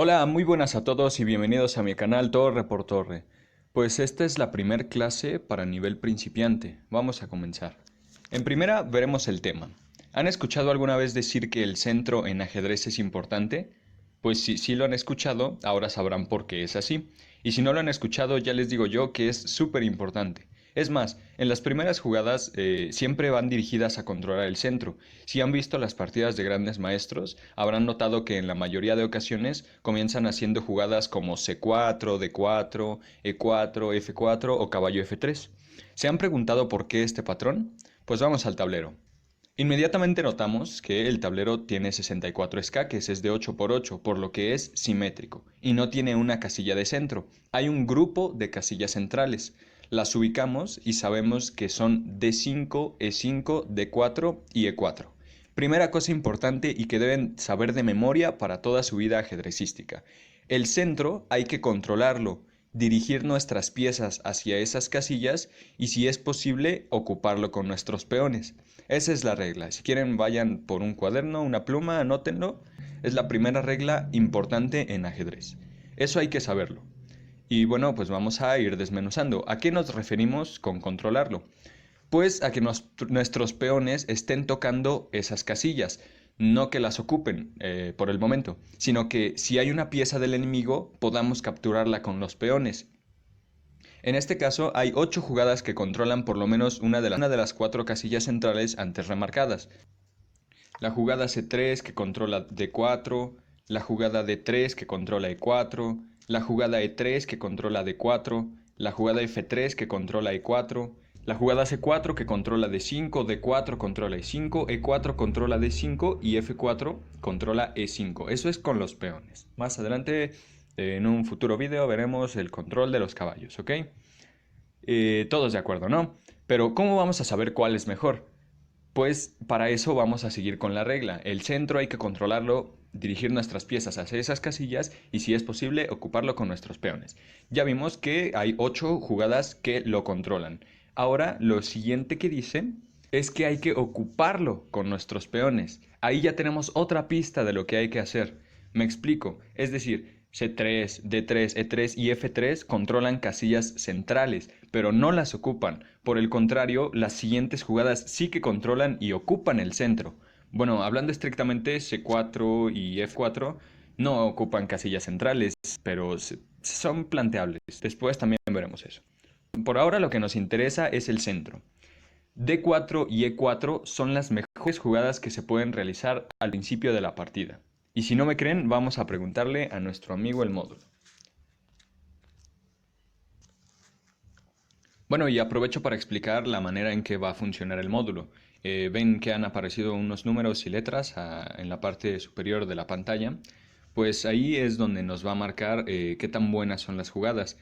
Hola, muy buenas a todos y bienvenidos a mi canal Torre por Torre. Pues esta es la primer clase para nivel principiante. Vamos a comenzar. En primera veremos el tema. ¿Han escuchado alguna vez decir que el centro en ajedrez es importante? Pues si lo han escuchado, ahora sabrán por qué es así. Y si no lo han escuchado, ya les digo yo que es súper importante. Es más, en las primeras jugadas siempre van dirigidas a controlar el centro. Si han visto las partidas de grandes maestros, habrán notado que en la mayoría de ocasiones comienzan haciendo jugadas como C4, D4, E4, F4 o caballo F3. ¿Se han preguntado por qué este patrón? Pues vamos al tablero. Inmediatamente notamos que el tablero tiene 64 escaques, es de 8 por 8, por lo que es simétrico, y no tiene una casilla de centro. Hay un grupo de casillas centrales. Las ubicamos y sabemos que son D5, E5, D4 y E4. Primera cosa importante y que deben saber de memoria para toda su vida ajedrecística. El centro hay que controlarlo, dirigir nuestras piezas hacia esas casillas y, si es posible, ocuparlo con nuestros peones. Esa es la regla. Si quieren, vayan por un cuaderno, una pluma, anótenlo. Es la primera regla importante en ajedrez. Eso hay que saberlo. Y bueno, pues vamos a ir desmenuzando. ¿A qué nos referimos con controlarlo? Pues a que nuestros peones estén tocando esas casillas, no que las ocupen por el momento, sino que si hay una pieza del enemigo podamos capturarla con los peones. En este caso hay 8 jugadas que controlan por lo menos una de las 4 casillas centrales antes remarcadas. La jugada C3 que controla D4, la jugada D3 que controla E4, la jugada E3 que controla D4, la jugada F3 que controla E4, la jugada C4 que controla D5, D4 controla E5, E4 controla D5 y F4 controla E5. Eso es con los peones. Más adelante, en un futuro video, veremos el control de los caballos, ¿ok? Todos de acuerdo, ¿no? Pero ¿cómo vamos a saber cuál es mejor? Pues para eso vamos a seguir con la regla. El centro hay que controlarlo, dirigir nuestras piezas hacia esas casillas y, si es posible, ocuparlo con nuestros peones. Ya vimos que hay 8 jugadas que lo controlan. Ahora lo siguiente que dice es que hay que ocuparlo con nuestros peones. Ahí ya tenemos otra pista de lo que hay que hacer. Me explico. Es decir, C3, D3, E3 y F3 controlan casillas centrales, pero no las ocupan. Por el contrario, las siguientes jugadas sí que controlan y ocupan el centro. Bueno, hablando estrictamente, C4 y F4 no ocupan casillas centrales, pero son planteables. Después también veremos eso. Por ahora lo que nos interesa es el centro. D4 y E4 son las mejores jugadas que se pueden realizar al principio de la partida. Y si no me creen, vamos a preguntarle a nuestro amigo el módulo. Bueno, y aprovecho para explicar la manera en que va a funcionar el módulo. Ven que han aparecido unos números y letras en la parte superior de la pantalla. Pues ahí es donde nos va a marcar qué tan buenas son las jugadas.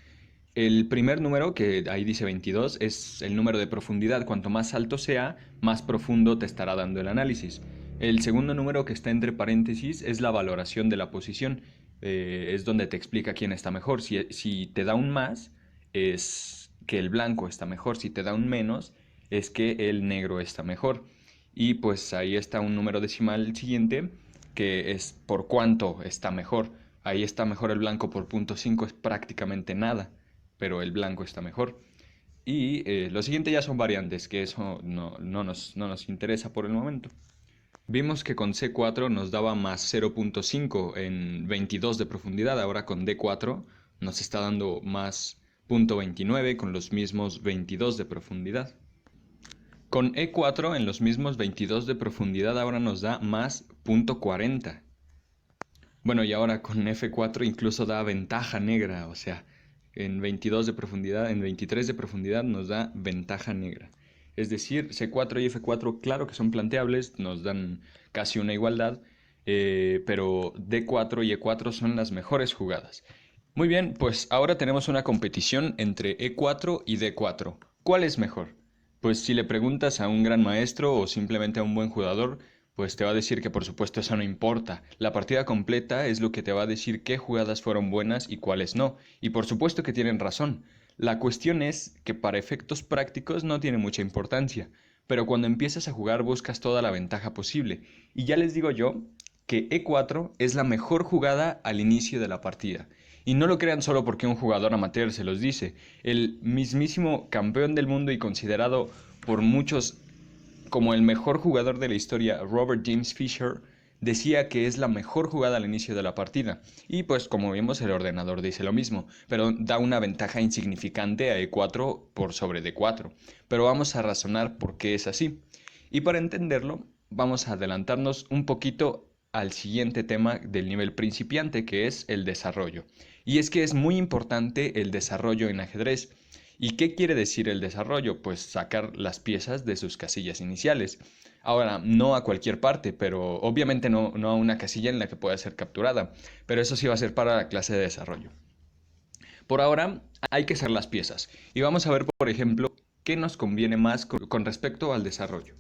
El primer número, que ahí dice 22, es el número de profundidad. Cuanto más alto sea, más profundo te estará dando el análisis. El segundo número, que está entre paréntesis, es la valoración de la posición. Es donde te explica quién está mejor. Si te da un más, es que el blanco está mejor. Si te da un menos, es que el negro está mejor. Y pues ahí está un número decimal siguiente, que es por cuánto está mejor. Ahí está mejor el blanco por .5, es prácticamente nada, pero el blanco está mejor. Y lo siguiente ya son variantes, que eso no nos interesa por el momento. Vimos que con C4 nos daba más 0.5 en 22 de profundidad, ahora con D4 nos está dando más 0.29 con los mismos 22 de profundidad. Con E4 en los mismos 22 de profundidad ahora nos da más 0.40. Bueno, y ahora con F4 incluso da ventaja negra, o sea, en 22 de profundidad, en 23 de profundidad nos da ventaja negra. Es decir, C4 y F4 claro que son planteables, nos dan casi una igualdad, pero D4 y E4 son las mejores jugadas. Muy bien, pues ahora tenemos una competición entre E4 y D4. ¿Cuál es mejor? Pues si le preguntas a un gran maestro o simplemente a un buen jugador, pues te va a decir que por supuesto eso no importa. La partida completa es lo que te va a decir qué jugadas fueron buenas y cuáles no. Y por supuesto que tienen razón. La cuestión es que para efectos prácticos no tiene mucha importancia. Pero cuando empiezas a jugar buscas toda la ventaja posible. Y ya les digo yo que E4 es la mejor jugada al inicio de la partida. Y no lo crean solo porque un jugador amateur se los dice. El mismísimo campeón del mundo y considerado por muchos como el mejor jugador de la historia, Robert James Fisher, decía que es la mejor jugada al inicio de la partida. Y pues como vimos el ordenador dice lo mismo, pero da una ventaja insignificante a E4 por sobre D4. Pero vamos a razonar por qué es así. Y para entenderlo, vamos a adelantarnos un poquito al siguiente tema del nivel principiante, que es el desarrollo. Y es que es muy importante el desarrollo en ajedrez. ¿Y qué quiere decir el desarrollo? Pues sacar las piezas de sus casillas iniciales. Ahora, no a cualquier parte, pero obviamente no a una casilla en la que pueda ser capturada, pero eso sí va a ser para la clase de desarrollo. Por ahora, hay que hacer las piezas. Y vamos a ver, por ejemplo, qué nos conviene más con respecto al desarrollo.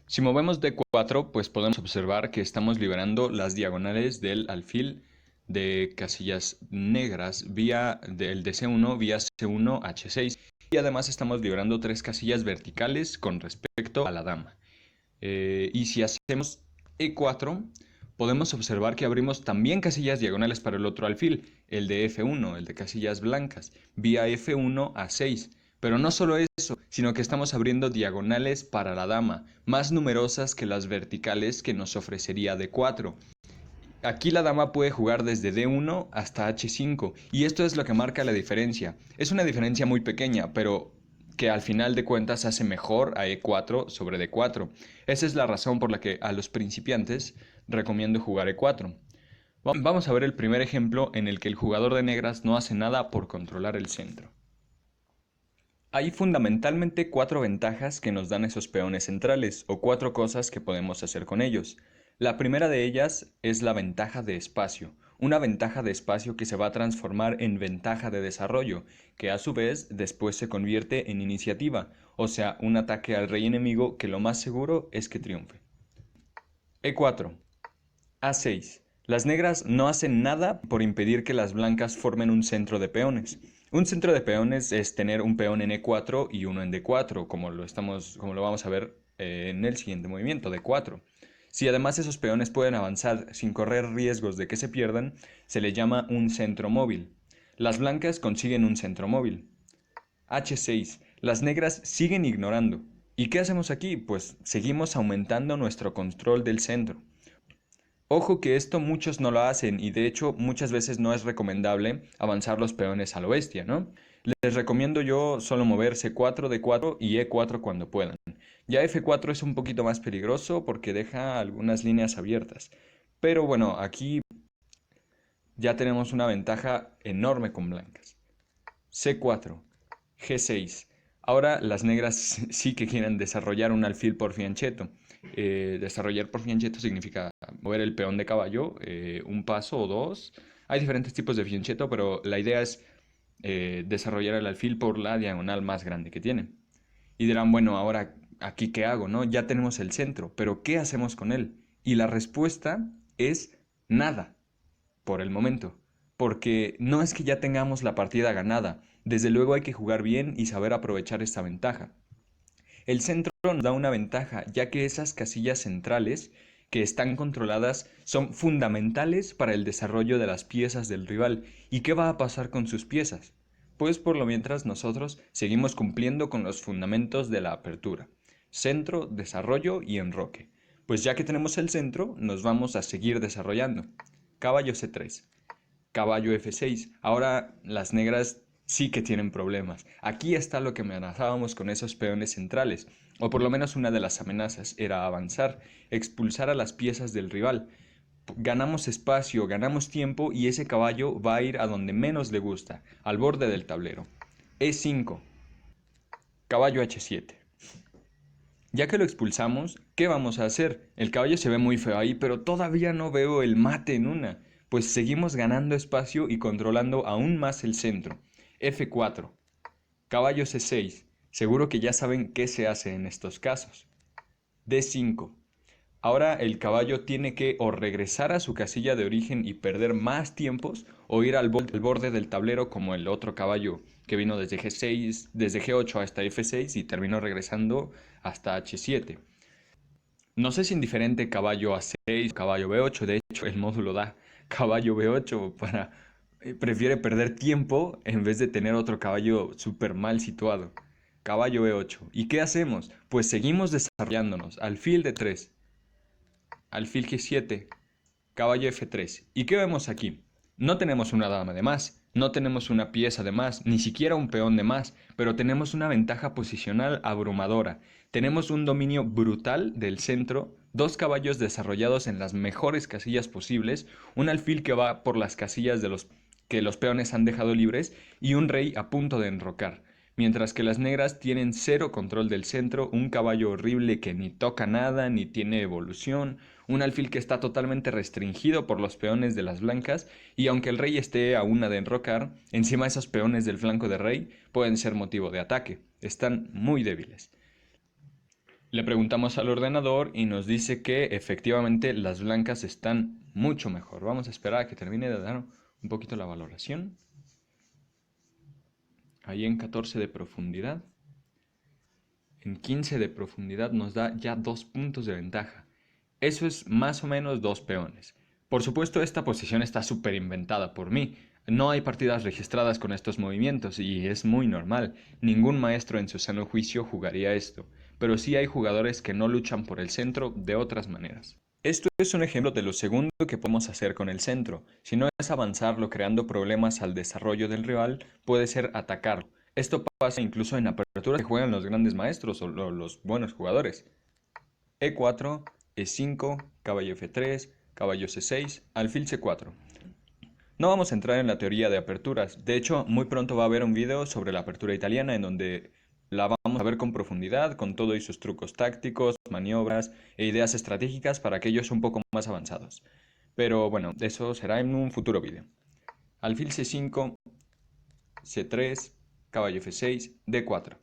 Si movemos D4, pues podemos observar que estamos liberando las diagonales del alfil de casillas negras vía del DC1 vía C1 H6 y además estamos liberando 3 casillas verticales con respecto a la dama. Y si hacemos E4, podemos observar que abrimos también casillas diagonales para el otro alfil, el de F1, el de casillas blancas, vía F1 a 6. Pero no solo eso, sino que estamos abriendo diagonales para la dama, más numerosas que las verticales que nos ofrecería D4. Aquí la dama puede jugar desde D1 hasta H5, y esto es lo que marca la diferencia. Es una diferencia muy pequeña, pero que al final de cuentas hace mejor a E4 sobre D4. Esa es la razón por la que a los principiantes recomiendo jugar E4. Vamos a ver el primer ejemplo en el que el jugador de negras no hace nada por controlar el centro. Hay fundamentalmente 4 ventajas que nos dan esos peones centrales, o 4 cosas que podemos hacer con ellos. La primera de ellas es la ventaja de espacio, una ventaja de espacio que se va a transformar en ventaja de desarrollo, que a su vez después se convierte en iniciativa, o sea, un ataque al rey enemigo que lo más seguro es que triunfe. E4. A6. Las negras no hacen nada por impedir que las blancas formen un centro de peones. Un centro de peones es tener un peón en E4 y uno en D4, como lo vamos a ver en el siguiente movimiento, D4. Si además esos peones pueden avanzar sin correr riesgos de que se pierdan, se le llama un centro móvil. Las blancas consiguen un centro móvil. H6. Las negras siguen ignorando. ¿Y qué hacemos aquí? Pues seguimos aumentando nuestro control del centro. Ojo que esto muchos no lo hacen y de hecho muchas veces no es recomendable avanzar los peones a lo bestia, ¿no? Les recomiendo yo solo mover C4, D4 y E4 cuando puedan. Ya F4 es un poquito más peligroso porque deja algunas líneas abiertas. Pero bueno, aquí ya tenemos una ventaja enorme con blancas. C4, G6. Ahora las negras sí que quieren desarrollar un alfil por fianchetto. Desarrollar por fianchetto significa mover el peón de caballo un paso o dos. Hay diferentes tipos de fianchetto, pero la idea es desarrollar el alfil por la diagonal más grande que tiene. Y dirán, bueno, ahora aquí qué hago, ¿no? Ya tenemos el centro, pero ¿qué hacemos con él? Y la respuesta es nada, por el momento. Porque no es que ya tengamos la partida ganada, desde luego hay que jugar bien y saber aprovechar esta ventaja. El centro nos da una ventaja, ya que esas casillas centrales que están controladas son fundamentales para el desarrollo de las piezas del rival. ¿Y qué va a pasar con sus piezas? Pues por lo mientras nosotros seguimos cumpliendo con los fundamentos de la apertura: centro, desarrollo y enroque. Pues ya que tenemos el centro, nos vamos a seguir desarrollando. Caballo C3. Caballo F6. Ahora las negras sí que tienen problemas. Aquí está lo que amenazábamos con esos peones centrales, o por lo menos una de las amenazas era avanzar, expulsar a las piezas del rival. Ganamos espacio, ganamos tiempo y ese caballo va a ir a donde menos le gusta, al borde del tablero. E5. Caballo H7. Ya que lo expulsamos, ¿qué vamos a hacer? El caballo se ve muy feo ahí, pero todavía no veo el mate en una. Pues seguimos ganando espacio y controlando aún más el centro. F4. Caballo C6. Seguro que ya saben qué se hace en estos casos. D5. Ahora el caballo tiene que o regresar a su casilla de origen y perder más tiempos, o ir al borde del tablero como el otro caballo que vino desde G6, desde G8 hasta F6 y terminó regresando hasta H7. No sé si indiferente caballo A6, caballo B8, de hecho el módulo da caballo B8 para... prefiere perder tiempo en vez de tener otro caballo súper mal situado. Caballo E8. ¿Y qué hacemos? Pues seguimos desarrollándonos. Alfil D3, alfil G7, caballo F3. ¿Y qué vemos aquí? No tenemos una dama de más, no tenemos una pieza de más, ni siquiera un peón de más, pero tenemos una ventaja posicional abrumadora. Tenemos un dominio brutal del centro, dos caballos desarrollados en las mejores casillas posibles, un alfil que va por las casillas de los que los peones han dejado libres y un rey a punto de enrocar. Mientras que las negras tienen cero control del centro, un caballo horrible que ni toca nada, ni tiene evolución, un alfil que está totalmente restringido por los peones de las blancas, y aunque el rey esté a una de enrocar, encima esos peones del flanco de rey pueden ser motivo de ataque. Están muy débiles. Le preguntamos al ordenador y nos dice que efectivamente las blancas están mucho mejor. Vamos a esperar a que termine de dar un poquito la valoración. Ahí en 14 de profundidad. En 15 de profundidad nos da ya 2 puntos de ventaja. Eso es más o menos 2 peones. Por supuesto, esta posición está súper inventada por mí. No hay partidas registradas con estos movimientos y es muy normal. Ningún maestro en su sano juicio jugaría esto. Pero sí hay jugadores que no luchan por el centro de otras maneras. Esto es un ejemplo de lo segundo que podemos hacer con el centro. Si no es avanzarlo creando problemas al desarrollo del rival, puede ser atacarlo. Esto pasa incluso en aperturas que juegan los grandes maestros o los buenos jugadores. E4, E5, caballo F3, caballo C6, alfil C4. No vamos a entrar en la teoría de aperturas. De hecho, muy pronto va a haber un video sobre la apertura italiana en donde la vamos a ver con profundidad, con todo y sus trucos tácticos, maniobras e ideas estratégicas para aquellos un poco más avanzados. Pero bueno, eso será en un futuro video. Alfil C5, C3, caballo F6, D4.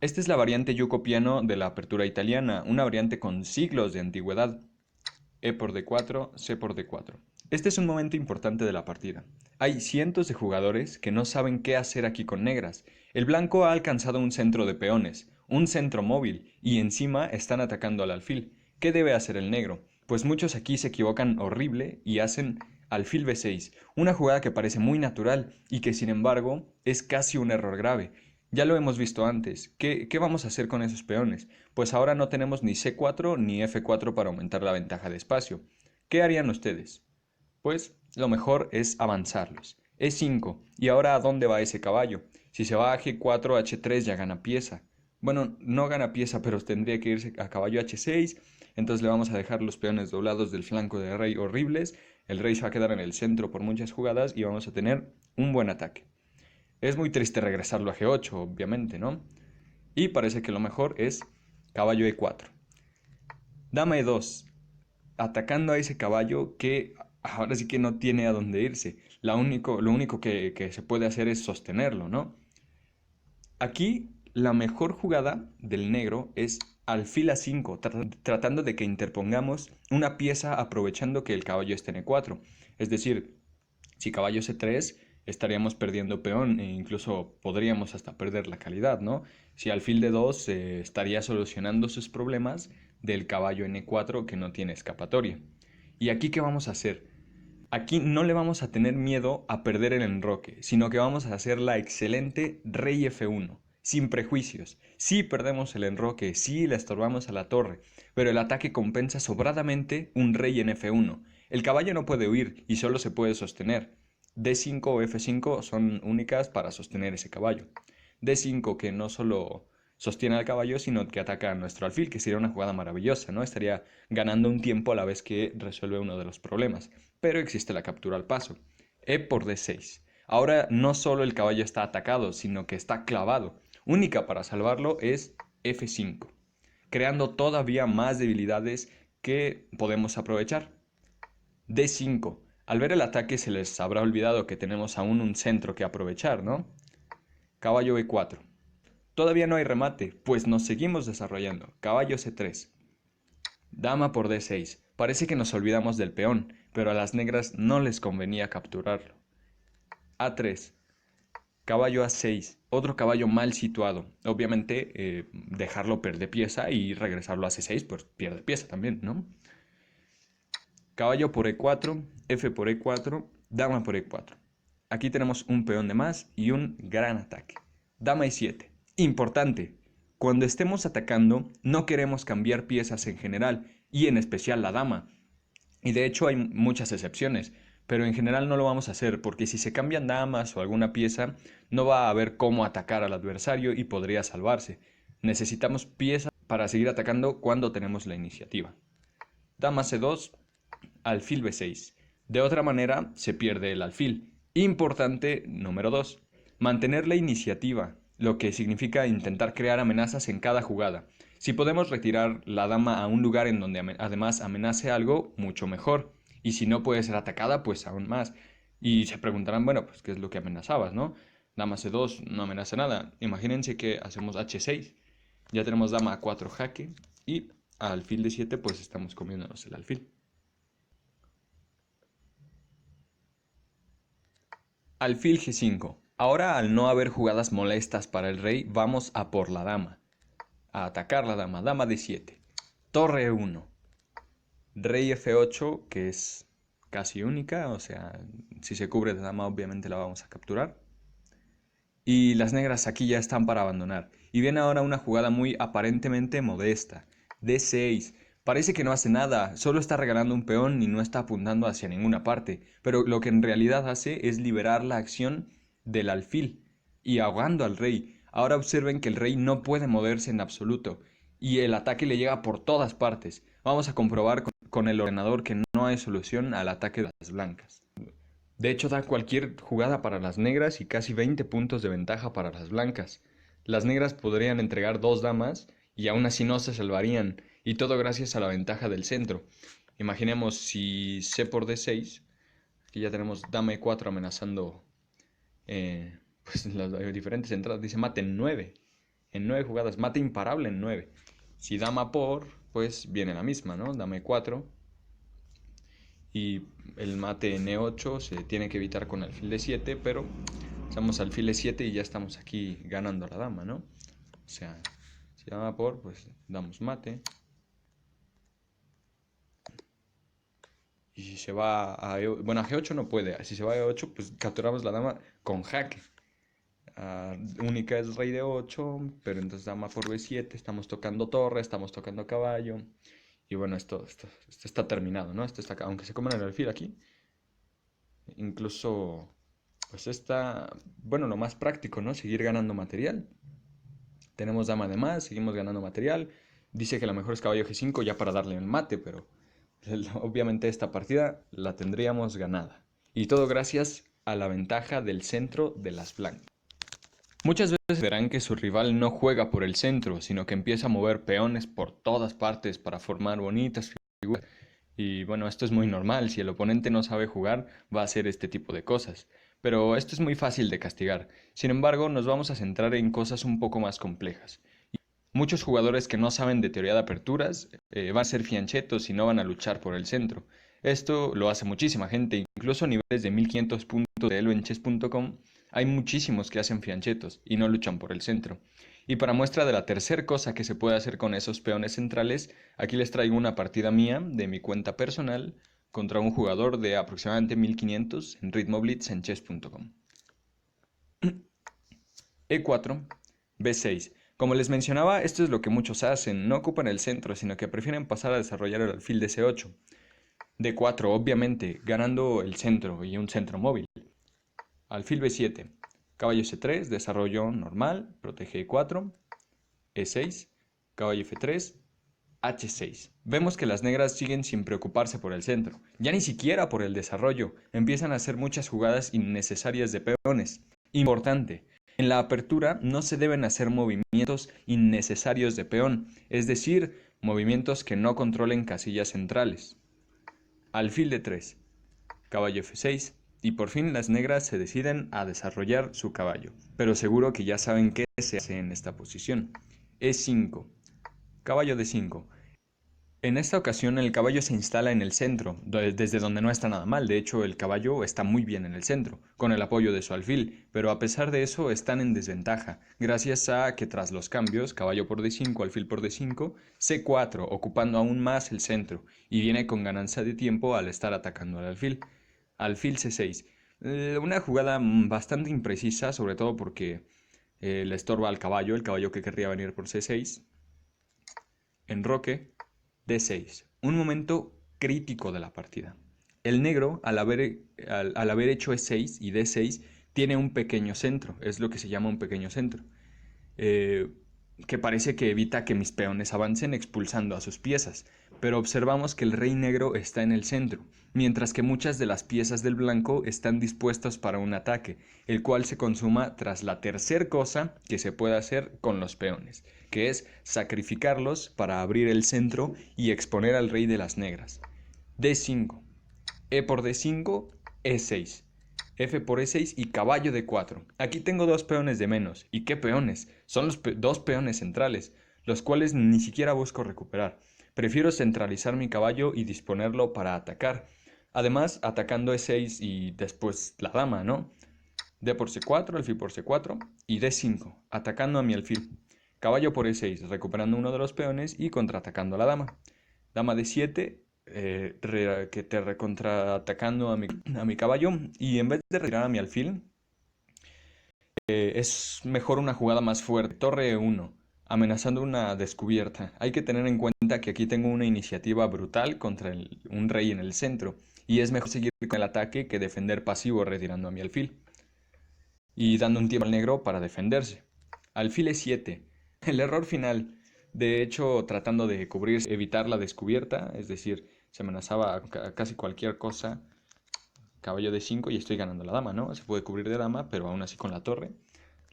Esta es la variante yuco piano de la apertura italiana, una variante con siglos de antigüedad. E por D4, C por D4. Este es un momento importante de la partida. Hay cientos de jugadores que no saben qué hacer aquí con negras. El blanco ha alcanzado un centro de peones, un centro móvil, y encima están atacando al alfil. ¿Qué debe hacer el negro? Pues muchos aquí se equivocan horrible y hacen alfil B6, una jugada que parece muy natural y que sin embargo es casi un error grave. Ya lo hemos visto antes. ¿Qué vamos a hacer con esos peones? Pues ahora no tenemos ni C4 ni F4 para aumentar la ventaja de espacio. ¿Qué harían ustedes? Pues lo mejor es avanzarlos. E5. ¿Y ahora a dónde va ese caballo? Si se va a G4, H3 ya gana pieza. Bueno, no gana pieza, pero tendría que irse a caballo H6. Entonces le vamos a dejar los peones doblados del flanco de rey horribles. El rey se va a quedar en el centro por muchas jugadas y vamos a tener un buen ataque. Es muy triste regresarlo a G8, obviamente, ¿no? Y parece que lo mejor es caballo E4. Dama E2. Atacando a ese caballo que ahora sí que no tiene a dónde irse. Lo único que se puede hacer es sostenerlo, ¿no? Aquí la mejor jugada del negro es alfil A5, tratando de que interpongamos una pieza aprovechando que el caballo está en E4. Es decir, si caballo C3 estaríamos perdiendo peón e incluso podríamos hasta perder la calidad, ¿no? Si alfil D2 estaría solucionando sus problemas del caballo en E4 que no tiene escapatoria. ¿Y aquí qué vamos a hacer? Aquí no le vamos a tener miedo a perder el enroque, sino que vamos a hacer la excelente rey F1, sin prejuicios. Sí perdemos el enroque, sí le estorbamos a la torre, pero el ataque compensa sobradamente un rey en F1. El caballo no puede huir y solo se puede sostener. D5 o F5 son únicas para sostener ese caballo. D5 que no solo sostiene al caballo, sino que ataca a nuestro alfil, que sería una jugada maravillosa, ¿no? Estaría ganando un tiempo a la vez que resuelve uno de los problemas. Pero existe la captura al paso. E por D6. Ahora no solo el caballo está atacado, sino que está clavado. Única para salvarlo es F5, creando todavía más debilidades que podemos aprovechar. D5. Al ver el ataque se les habrá olvidado que tenemos aún un centro que aprovechar, ¿no? Caballo E4. Todavía no hay remate, pues nos seguimos desarrollando. Caballo C3. Dama por D6. Parece que nos olvidamos del peón, pero a las negras no les convenía capturarlo. A3. Caballo A6, otro caballo mal situado. Obviamente, dejarlo perder pieza y regresarlo a C6, pues pierde pieza también, ¿no? Caballo por E4, F por E4, dama por E4. Aquí tenemos un peón de más y un gran ataque. Dama E7. Importante, cuando estemos atacando no queremos cambiar piezas en general y en especial la dama. Y de hecho hay muchas excepciones, pero en general no lo vamos a hacer porque si se cambian damas o alguna pieza no va a haber cómo atacar al adversario y podría salvarse. Necesitamos piezas para seguir atacando cuando tenemos la iniciativa. Dama C2, alfil B6. De otra manera, se pierde el alfil. Importante número 2. Mantener la iniciativa, lo que significa intentar crear amenazas en cada jugada. Si podemos retirar la dama a un lugar en donde además amenace algo, mucho mejor. Y si no puede ser atacada, pues aún más. Y se preguntarán, bueno, pues qué es lo que amenazabas, ¿no? Dama C2 no amenaza nada. Imagínense que hacemos H6. Ya tenemos dama A4 jaque y alfil D7 pues estamos comiéndonos el alfil. Alfil G5. Ahora, al no haber jugadas molestas para el rey, vamos a por la dama. A atacar la dama. Dama D7. Torre E1. Rey F8, que es casi única, o sea, si se cubre de dama obviamente la vamos a capturar. Y las negras aquí ya están para abandonar. Y viene ahora una jugada muy aparentemente modesta. D6. Parece que no hace nada, solo está regalando un peón y no está apuntando hacia ninguna parte, pero lo que en realidad hace es liberar la acción del alfil y ahogando al rey. Ahora observen que el rey no puede moverse en absoluto y el ataque le llega por todas partes. Vamos a comprobar con el ordenador que no hay solución al ataque de las blancas. De hecho, da cualquier jugada para las negras y casi 20 puntos de ventaja para las blancas. Las negras podrían entregar dos damas y aún así no se salvarían, y todo gracias a la ventaja del centro. Imaginemos si C por D6, aquí ya tenemos dama E4 amenazando pues las diferentes entradas. Dice mate en 9 jugadas, mate imparable en 9. Si dama por, pues viene la misma, ¿no? Dama E4 y el mate en E8 se tiene que evitar con alfil D7, pero usamos alfil E7 y ya estamos aquí ganando a la dama, ¿no? O sea, si dama por, pues damos mate. Y si se va a bueno, a G8 no puede. Si se va a E8, pues capturamos la dama con jaque. Única es rey de 8, pero entonces dama por B7, estamos tocando torre, estamos tocando caballo. Y bueno, esto está terminado, ¿no? Esto está, aunque se coman el alfil aquí, incluso, pues está, bueno, lo más práctico, ¿no? Seguir ganando material. Tenemos dama de más, seguimos ganando material. Dice que la mejor es caballo G5 ya para darle el mate, pero obviamente esta partida la tendríamos ganada. Y todo gracias a la ventaja del centro de las blancas. Muchas veces verán que su rival no juega por el centro, sino que empieza a mover peones por todas partes para formar bonitas figuras. Y bueno, esto es muy normal, si el oponente no sabe jugar, va a hacer este tipo de cosas. Pero esto es muy fácil de castigar. Sin embargo, nos vamos a centrar en cosas un poco más complejas. Muchos jugadores que no saben de teoría de aperturas van a ser fianchetos y no van a luchar por el centro. Esto lo hace muchísima gente, incluso a niveles de 1500 puntos de elo en chess.com hay muchísimos que hacen fianchetos y no luchan por el centro. Y para muestra de la tercera cosa que se puede hacer con esos peones centrales, aquí les traigo una partida mía de mi cuenta personal contra un jugador de aproximadamente 1500 en ritmo blitz en chess.com. E4, B6. Como les mencionaba, esto es lo que muchos hacen, no ocupan el centro, sino que prefieren pasar a desarrollar el alfil de C8. D4, obviamente, ganando el centro y un centro móvil. Alfil B7, caballo C3, desarrollo normal, protege E4, E6, caballo F3, H6. Vemos que las negras siguen sin preocuparse por el centro, ya ni siquiera por el desarrollo, empiezan a hacer muchas jugadas innecesarias de peones. Importante, en la apertura no se deben hacer movimientos innecesarios de peón, es decir, movimientos que no controlen casillas centrales. Alfil de 3, caballo F6, y por fin las negras se deciden a desarrollar su caballo, pero seguro que ya saben qué se hace en esta posición. E5, caballo D5. En esta ocasión el caballo se instala en el centro, desde donde no está nada mal. De hecho, el caballo está muy bien en el centro, con el apoyo de su alfil, pero a pesar de eso están en desventaja, gracias a que tras los cambios, caballo por D5, alfil por D5, C4, ocupando aún más el centro, y viene con ganancia de tiempo al estar atacando al alfil. Alfil C6. Una jugada bastante imprecisa, sobre todo porque le estorba al caballo, el caballo que querría venir por C6. Enroque. D6. Un momento crítico de la partida. El negro, al haber hecho E6 y D6, tiene un pequeño centro. Es lo que se llama un pequeño centro. eh, que parece que evita que mis peones avancen expulsando a sus piezas. Pero observamos que el rey negro está en el centro, mientras que muchas de las piezas del blanco están dispuestas para un ataque, el cual se consuma tras la tercer cosa que se puede hacer con los peones, que es sacrificarlos para abrir el centro y exponer al rey de las negras. D5, E por D5, E6. F por E6 y caballo D4. Aquí tengo dos peones de menos. ¿Y qué peones? Son los dos peones centrales, los cuales ni siquiera busco recuperar. Prefiero centralizar mi caballo y disponerlo para atacar. Además, atacando E6 y después la dama, ¿no? D por C4, alfil por C4 y D5, atacando a mi alfil. Caballo por E6, recuperando uno de los peones y contraatacando a la dama. Dama D7, que te recontraatacando a mi caballo. Y en vez de retirar a mi alfil, es mejor una jugada más fuerte. Torre E1, amenazando una descubierta. Hay que tener en cuenta que aquí tengo una iniciativa brutal contra un rey en el centro. Y es mejor seguir con el ataque que defender pasivo retirando a mi alfil y dando un tiempo al negro para defenderse. Alfil E7. El error final. De hecho, tratando de cubrir, evitar la descubierta, es decir, se amenazaba a casi cualquier cosa. Caballo D5 y estoy ganando la dama, ¿no? Se puede cubrir de dama, pero aún así con la torre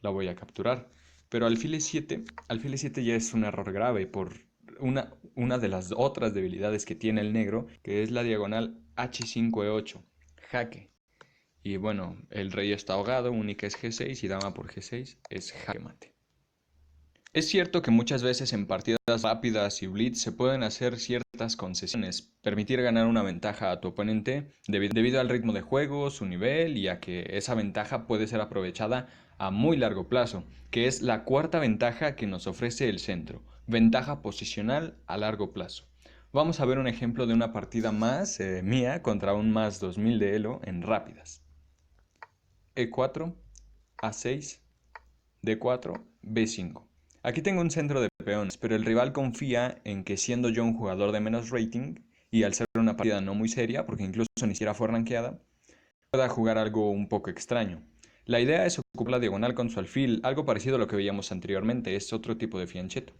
la voy a capturar. Pero alfil E7 ya es un error grave por una de las otras debilidades que tiene el negro, que es la diagonal H5E8. Jaque. Y bueno, el rey está ahogado, única es G6 y dama por G6 es jaque mate. Es cierto que muchas veces en partidas rápidas y blitz se pueden hacer ciertas concesiones, permitir ganar una ventaja a tu oponente debido al ritmo de juego, su nivel y a que esa ventaja puede ser aprovechada a muy largo plazo, que es la cuarta ventaja que nos ofrece el centro, ventaja posicional a largo plazo. Vamos a ver un ejemplo de una partida más mía contra un más 2000 de Elo en rápidas. E4, A6, D4, B5. Aquí tengo un centro de peones, pero el rival confía en que siendo yo un jugador de menos rating, y al ser una partida no muy seria, porque incluso ni siquiera fue rankeada, pueda jugar algo un poco extraño. La idea es ocupar la diagonal con su alfil, algo parecido a lo que veíamos anteriormente, es otro tipo de fianchetto.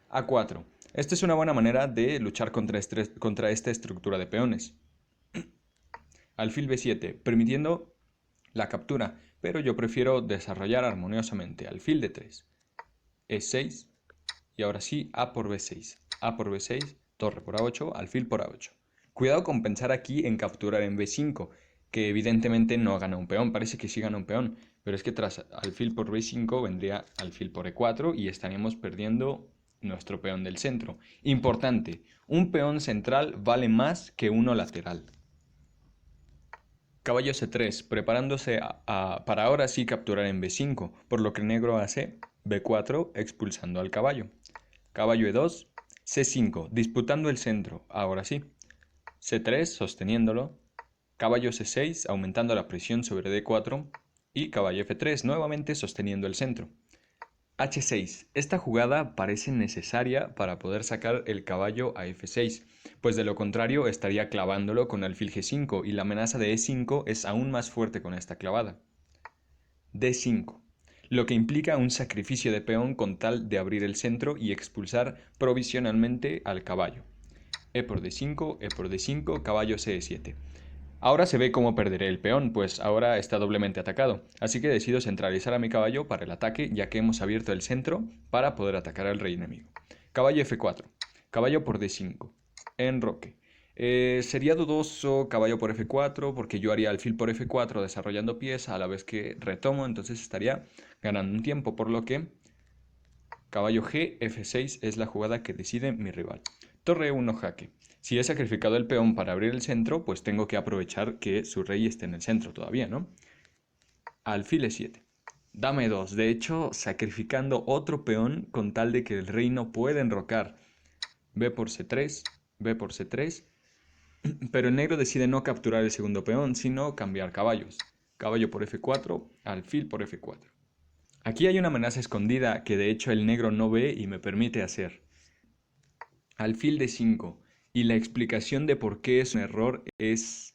A4. Esta es una buena manera de luchar contra esta estructura de peones. Alfil B7, permitiendo la captura, pero yo prefiero desarrollar armoniosamente alfil de 3, E6 y ahora sí A por B6, A por B6, torre por A8, alfil por A8. Cuidado con pensar aquí en capturar en B5, que evidentemente no gana un peón, parece que sí gana un peón, pero es que tras alfil por B5 vendría alfil por E4 y estaríamos perdiendo nuestro peón del centro. Importante, un peón central vale más que uno lateral. Caballo C3, preparándose para ahora sí capturar en B5, por lo que el negro hace B4 expulsando al caballo. Caballo E2, C5, disputando el centro, ahora sí. C3, sosteniéndolo. Caballo C6, aumentando la presión sobre D4. Y caballo F3, nuevamente sosteniendo el centro. H6. Esta jugada parece necesaria para poder sacar el caballo a F6, pues de lo contrario estaría clavándolo con alfil G5 y la amenaza de E5 es aún más fuerte con esta clavada. D5, lo que implica un sacrificio de peón con tal de abrir el centro y expulsar provisionalmente al caballo. E por D5, E por D5, caballo C7. Ahora se ve cómo perderé el peón, pues ahora está doblemente atacado, así que decido centralizar a mi caballo para el ataque, ya que hemos abierto el centro para poder atacar al rey enemigo. Caballo F4, caballo por D5, enroque. Sería dudoso caballo por F4, porque yo haría alfil por F4 desarrollando pieza a la vez que retomo, entonces estaría ganando un tiempo, por lo que caballo G, F6 es la jugada que decide mi rival. Torre 1 jaque. Si he sacrificado el peón para abrir el centro, pues tengo que aprovechar que su rey esté en el centro todavía, ¿no? Alfil E7. Dame 2. De hecho, sacrificando otro peón con tal de que el rey no pueda enrocar. B por C3, B por C3. Pero el negro decide no capturar el segundo peón, sino cambiar caballos. Caballo por F4, alfil por F4. Aquí hay una amenaza escondida que de hecho el negro no ve y me permite hacer. Alfil D5. Y la explicación de por qué es un error es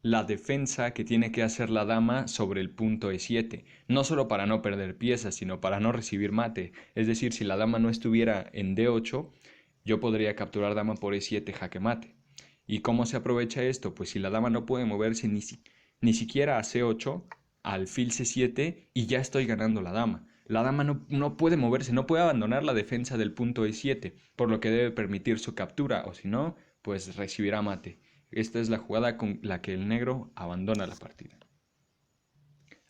la defensa que tiene que hacer la dama sobre el punto E7. No solo para no perder piezas, sino para no recibir mate. Es decir, si la dama no estuviera en D8, yo podría capturar dama por E7 jaque mate. ¿Y cómo se aprovecha esto? Pues si la dama no puede moverse ni siquiera a C8, alfil C7 y ya estoy ganando la dama. La dama no puede moverse, no puede abandonar la defensa del punto E7, por lo que debe permitir su captura, o si no, pues recibirá mate. Esta es la jugada con la que el negro abandona la partida.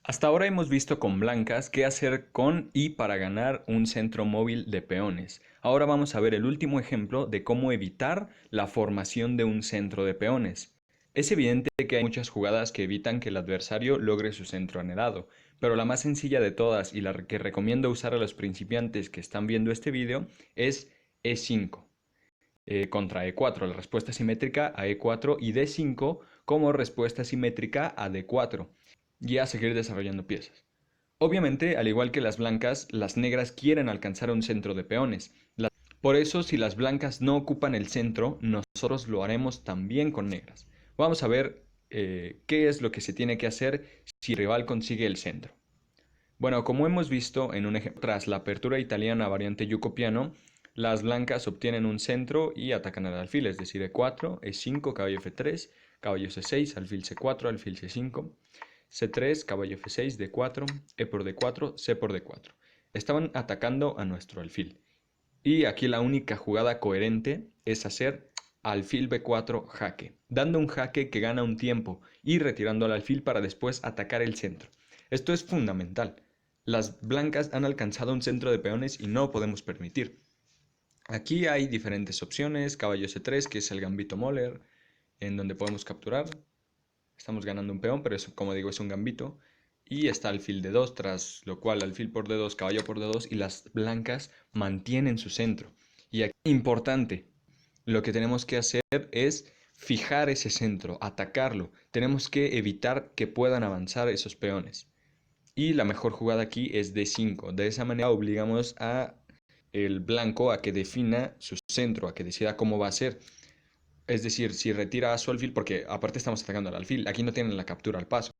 Hasta ahora hemos visto con blancas qué hacer con y para ganar un centro móvil de peones. Ahora vamos a ver el último ejemplo de cómo evitar la formación de un centro de peones. Es evidente que hay muchas jugadas que evitan que el adversario logre su centro anhelado, pero la más sencilla de todas y la que recomiendo usar a los principiantes que están viendo este vídeo es E5 contra E4, la respuesta simétrica a E4 y D5 como respuesta simétrica a D4 y a seguir desarrollando piezas. Obviamente, al igual que las blancas, las negras quieren alcanzar un centro de peones. Por eso, si las blancas no ocupan el centro, nosotros lo haremos también con negras. Vamos a ver qué es lo que se tiene que hacer si el rival consigue el centro. Bueno, como hemos visto en un ejemplo, tras la apertura italiana variante Yuco-Piano, las blancas obtienen un centro y atacan al alfil, es decir, E4, E5, caballo F3, caballo C6, alfil C4, alfil C5, C3, caballo F6, D4, E por D4, C por D4. Estaban atacando a nuestro alfil. Y aquí la única jugada coherente es hacer alfil B4 jaque, dando un jaque que gana un tiempo y retirando al alfil para después atacar el centro. Esto es fundamental. Las blancas han alcanzado un centro de peones y no podemos permitir. Aquí hay diferentes opciones, caballo C3, que es el gambito Moller, en donde podemos capturar. Estamos ganando un peón, pero eso, como digo, es un gambito. Y está alfil D2, tras lo cual alfil por D2, caballo por D2, y las blancas mantienen su centro. Y aquí, importante, lo que tenemos que hacer es fijar ese centro, atacarlo. Tenemos que evitar que puedan avanzar esos peones. Y la mejor jugada aquí es D5. De esa manera obligamos a el blanco a que defina su centro, a que decida cómo va a ser. Es decir, si retira a su alfil, porque aparte estamos atacando al alfil, aquí no tienen la captura al paso.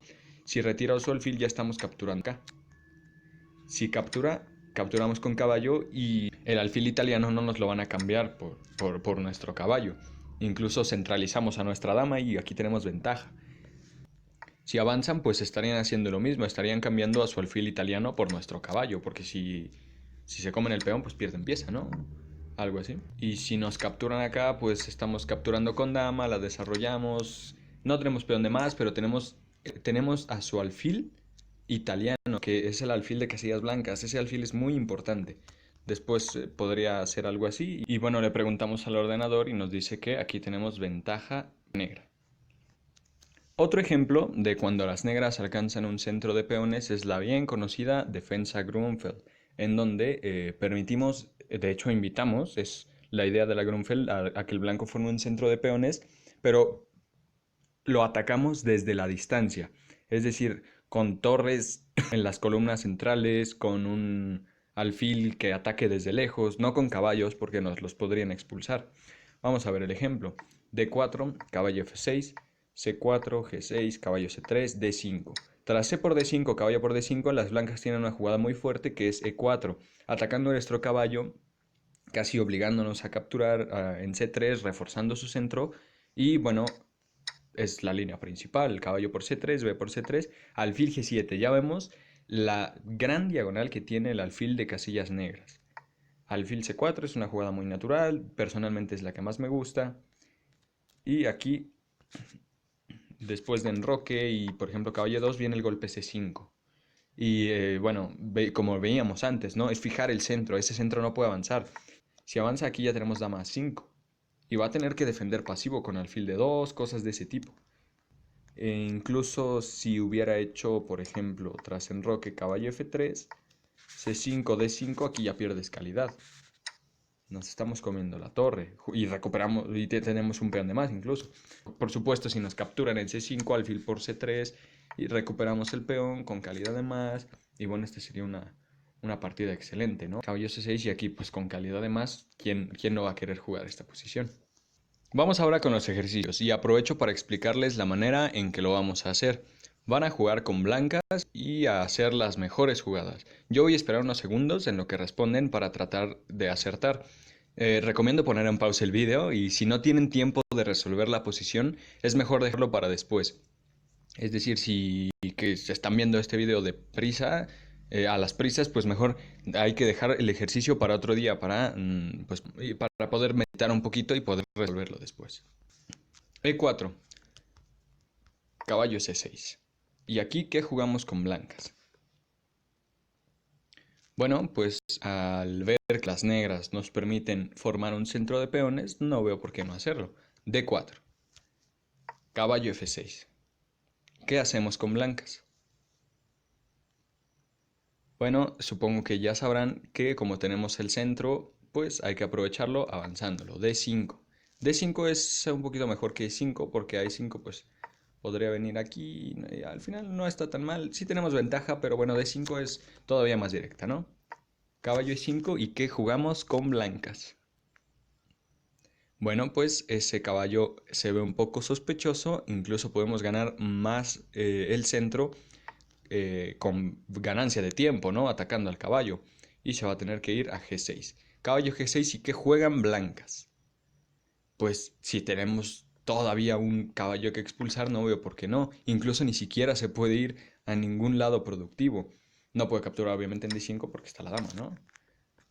Si retira a su alfil ya estamos capturando acá. Si captura, capturamos con caballo y el alfil italiano no nos lo van a cambiar por nuestro caballo. Incluso centralizamos a nuestra dama y aquí tenemos ventaja. Si avanzan, pues estarían haciendo lo mismo, estarían cambiando a su alfil italiano por nuestro caballo, porque si se comen el peón, pues pierden pieza, ¿no? Algo así. Y si nos capturan acá, pues estamos capturando con dama, la desarrollamos. No tenemos peón de más, pero tenemos a su alfil italiano, que es el alfil de casillas blancas. Ese alfil es muy importante. Después podría ser algo así. Y bueno, le preguntamos al ordenador y nos dice que aquí tenemos ventaja negra. Otro ejemplo de cuando las negras alcanzan un centro de peones es la bien conocida defensa Grunfeld, en donde permitimos, de hecho invitamos, es la idea de la Grunfeld, a que el blanco forme un centro de peones, pero lo atacamos desde la distancia, es decir, con torres en las columnas centrales, con un alfil que ataque desde lejos, no con caballos porque nos los podrían expulsar. Vamos a ver el ejemplo. D4, caballo F6, C4, G6, caballo C3, D5. Tras C por D5, caballo por D5, las blancas tienen una jugada muy fuerte que es E4, atacando nuestro caballo, casi obligándonos a capturar en C3, reforzando su centro, y bueno, es la línea principal, caballo por C3, B por C3, alfil G7. Ya vemos la gran diagonal que tiene el alfil de casillas negras. Alfil C4 es una jugada muy natural, personalmente es la que más me gusta. Y aquí, después de enroque y por ejemplo caballo 2, viene el golpe C5. Y bueno, como veíamos antes, ¿no? Es fijar el centro, ese centro no puede avanzar. Si avanza aquí ya tenemos dama A5. y va a tener que defender pasivo con alfil de 2, cosas de ese tipo. E incluso si hubiera hecho, por ejemplo, tras enroque caballo F3, C5, D5, aquí ya pierdes calidad. Nos estamos comiendo la torre y recuperamos y tenemos un peón de más incluso. Por supuesto, si nos capturan en C5, alfil por C3 y recuperamos el peón con calidad de más. Y bueno, este sería una partida excelente, ¿no? Caballo C6 y aquí pues con calidad de más, ¿quién no va a querer jugar esta posición? Vamos ahora con los ejercicios y aprovecho para explicarles la manera en que lo vamos a hacer. Van a jugar con blancas y a hacer las mejores jugadas. Yo voy a esperar unos segundos en lo que responden para tratar de acertar. Recomiendo poner en pausa el vídeo y si no tienen tiempo de resolver la posición, es mejor dejarlo para después. Es decir, si que se están viendo este vídeo de prisa, a las prisas, pues mejor hay que dejar el ejercicio para otro día, pues, para poder meditar un poquito y poder resolverlo después. E4, caballo C6. ¿Y aquí qué jugamos con blancas? Bueno, pues al ver que las negras nos permiten formar un centro de peones, no veo por qué no hacerlo. D4, caballo F6. ¿Qué hacemos con blancas? Bueno, supongo que ya sabrán que como tenemos el centro, pues hay que aprovecharlo avanzándolo. D5. D5 es un poquito mejor que E5 porque A5 pues podría venir aquí y al final no está tan mal. Sí tenemos ventaja, pero bueno, D5 es todavía más directa, ¿no? Caballo E5 y ¿qué jugamos con blancas? Bueno, pues ese caballo se ve un poco sospechoso, incluso podemos ganar más el centro con ganancia de tiempo, ¿no? Atacando al caballo. Y se va a tener que ir a G6. Caballo G6 y que juegan blancas. Pues si tenemos todavía un caballo que expulsar, no veo por qué no. Incluso ni siquiera se puede ir a ningún lado productivo. No puede capturar obviamente en D5 porque está la dama, ¿no?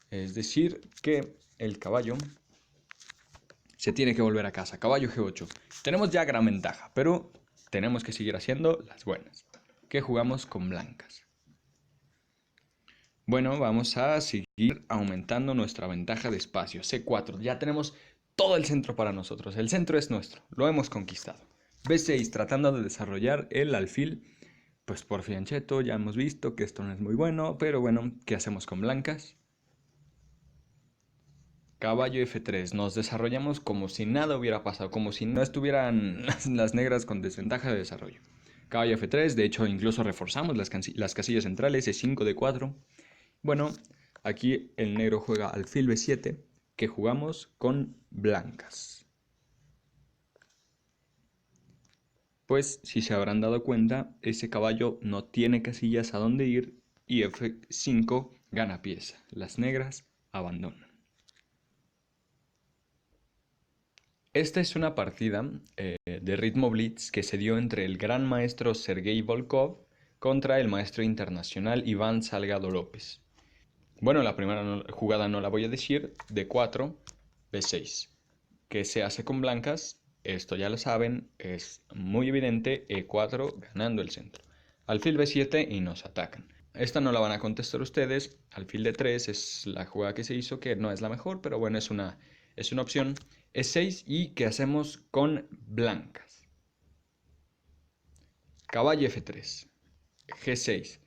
Es decir, que el caballo se tiene que volver a casa. Caballo G8. Tenemos ya gran ventaja, pero tenemos que seguir haciendo las buenas. ¿Qué jugamos con blancas? Bueno, vamos a seguir aumentando nuestra ventaja de espacio. C4, ya tenemos todo el centro para nosotros. El centro es nuestro, lo hemos conquistado. B6, tratando de desarrollar el alfil. Pues por fianchetto ya hemos visto que esto no es muy bueno, pero bueno, ¿qué hacemos con blancas? Caballo F3, nos desarrollamos como si nada hubiera pasado, como si no estuvieran las negras con desventaja de desarrollo. Caballo F3, de hecho incluso reforzamos las casillas centrales, E5, D4. Bueno, aquí el negro juega alfil B7, que jugamos con blancas. Pues, si se habrán dado cuenta, ese caballo no tiene casillas a dónde ir y F5 gana pieza. Las negras abandonan. Esta es una partida de ritmo blitz que se dio entre el gran maestro Sergei Volkov contra el maestro internacional Iván Salgado López. Bueno, la primera jugada no la voy a decir, D4, B6. ¿Qué se hace con blancas? Esto ya lo saben, es muy evidente, E4 ganando el centro. Alfil B7 y nos atacan. Esta no la van a contestar ustedes, alfil D3 es la jugada que se hizo, que no es la mejor, pero bueno, es una opción. E6 y ¿qué hacemos con blancas? Caballo F3, G6.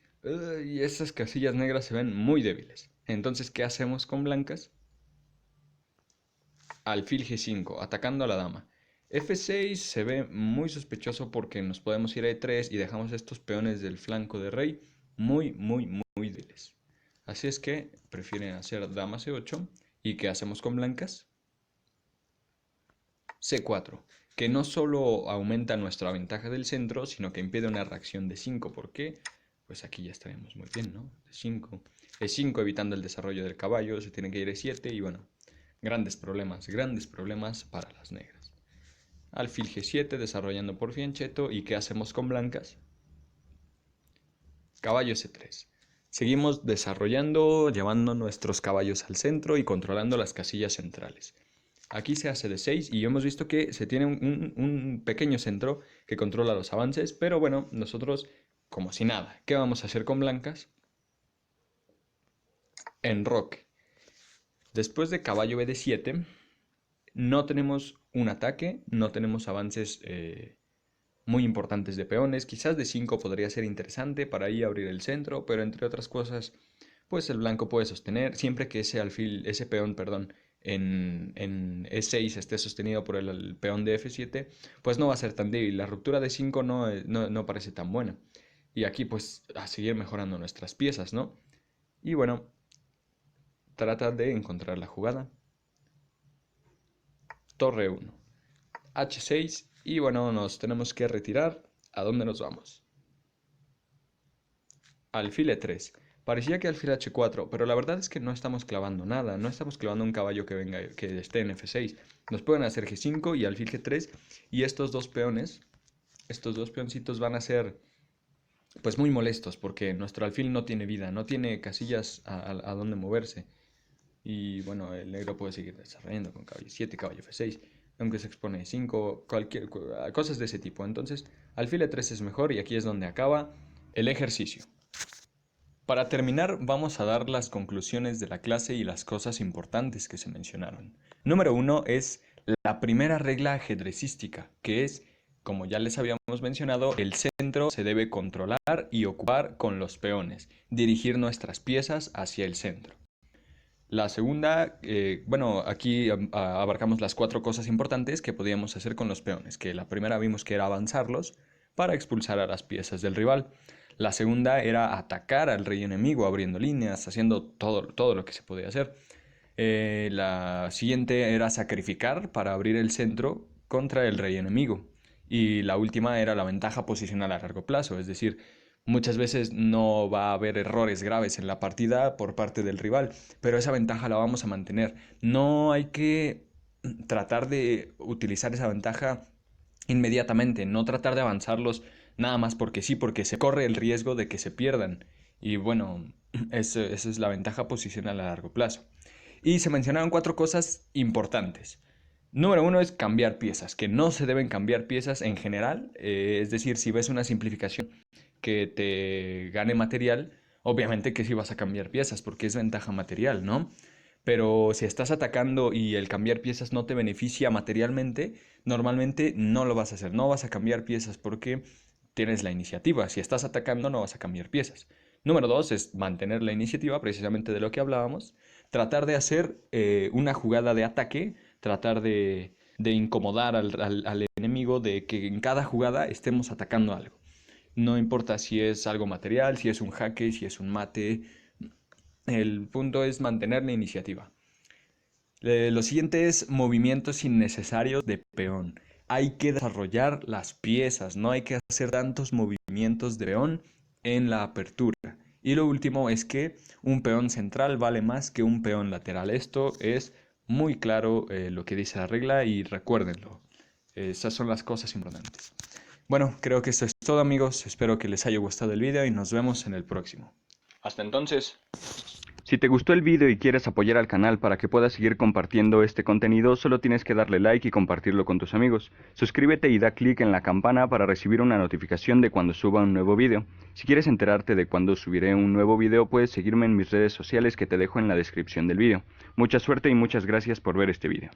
Y esas casillas negras se ven muy débiles. Entonces, ¿qué hacemos con blancas? Alfil G5, atacando a la dama. F6 se ve muy sospechoso porque nos podemos ir a E3 y dejamos estos peones del flanco de rey muy débiles. Así es que prefieren hacer dama C8. ¿Y qué hacemos con blancas? C4, que no solo aumenta nuestra ventaja del centro, sino que impide una reacción de 5. ¿Por qué? Pues aquí ya estaremos muy bien, ¿no? D5. E5 evitando el desarrollo del caballo, se tiene que ir E7 y bueno, grandes problemas para las negras. Alfil G7 desarrollando por fianchetto. ¿Y qué hacemos con blancas? Caballo C3. Seguimos desarrollando, llevando nuestros caballos al centro y controlando las casillas centrales. Aquí se hace D6 y hemos visto que se tiene un pequeño centro que controla los avances, pero bueno, nosotros como si nada. ¿Qué vamos a hacer con blancas? Enroque. Después de caballo BD7, no tenemos un ataque, no tenemos avances muy importantes de peones. Quizás de 5 podría ser interesante para ahí abrir el centro, pero entre otras cosas, pues el blanco puede sostener, siempre que ese peón, perdón, en E6 esté sostenido por el peón de F7, pues no va a ser tan débil. La ruptura de 5 no parece tan buena. Y aquí pues a seguir mejorando nuestras piezas, ¿no? Y bueno, trata de encontrar la jugada. Torre 1, H6 y bueno, nos tenemos que retirar. ¿A dónde nos vamos? Alfil E3. Parecía que alfil H4, pero la verdad es que no estamos clavando nada, no estamos clavando un caballo que venga, que esté en F6. Nos pueden hacer G5 y alfil G3 y estos dos peones, estos dos peoncitos van a ser pues muy molestos porque nuestro alfil no tiene vida, no tiene casillas a donde moverse. Y bueno, el negro puede seguir desarrollando con caballo 7, caballo F6, aunque se expone 5, cosas de ese tipo. Entonces, alfil E3 es mejor y aquí es donde acaba el ejercicio. Para terminar, vamos a dar las conclusiones de la clase y las cosas importantes que se mencionaron. Número 1 es la primera regla ajedrecística, que es, como ya les habíamos mencionado, el centro se debe controlar y ocupar con los peones, dirigir nuestras piezas hacia el centro. La segunda, bueno, aquí abarcamos las 4 cosas importantes que podíamos hacer con los peones, que la primera vimos que era avanzarlos para expulsar a las piezas del rival. La segunda era atacar al rey enemigo abriendo líneas, haciendo todo lo que se podía hacer. La siguiente era sacrificar para abrir el centro contra el rey enemigo. Y la última era la ventaja posicional a largo plazo, es decir, muchas veces no va a haber errores graves en la partida por parte del rival, pero esa ventaja la vamos a mantener. No hay que tratar de utilizar esa ventaja inmediatamente, no tratar de avanzarlos nada más porque sí, porque se corre el riesgo de que se pierdan. Y bueno, esa es la ventaja posicional a largo plazo. Y se mencionaron 4 cosas importantes. Número 1 es cambiar piezas, que no se deben cambiar piezas en general, es decir, si ves una simplificación que te gane material, obviamente que sí vas a cambiar piezas porque es ventaja material, ¿no? Pero si estás atacando y el cambiar piezas no te beneficia materialmente, normalmente no lo vas a hacer, no vas a cambiar piezas porque tienes la iniciativa. Si estás atacando no vas a cambiar piezas. Número 2 es mantener la iniciativa, precisamente de lo que hablábamos. Tratar de hacer una jugada de ataque, tratar de incomodar al enemigo, de que en cada jugada estemos atacando algo. No importa si es algo material, si es un jaque, si es un mate. El punto es mantener la iniciativa. Lo siguiente es movimientos innecesarios de peón. Hay que desarrollar las piezas, no hay que hacer tantos movimientos de peón en la apertura. Y lo último es que un peón central vale más que un peón lateral. Esto es muy claro lo que dice la regla y recuérdenlo. Esas son las cosas importantes. Bueno, creo que esto es todo, amigos. Espero que les haya gustado el video y nos vemos en el próximo. Hasta entonces. Si te gustó el video y quieres apoyar al canal para que puedas seguir compartiendo este contenido, solo tienes que darle like y compartirlo con tus amigos. Suscríbete y da clic en la campana para recibir una notificación de cuando suba un nuevo video. Si quieres enterarte de cuando subiré un nuevo video, puedes seguirme en mis redes sociales que te dejo en la descripción del video. Mucha suerte y muchas gracias por ver este video.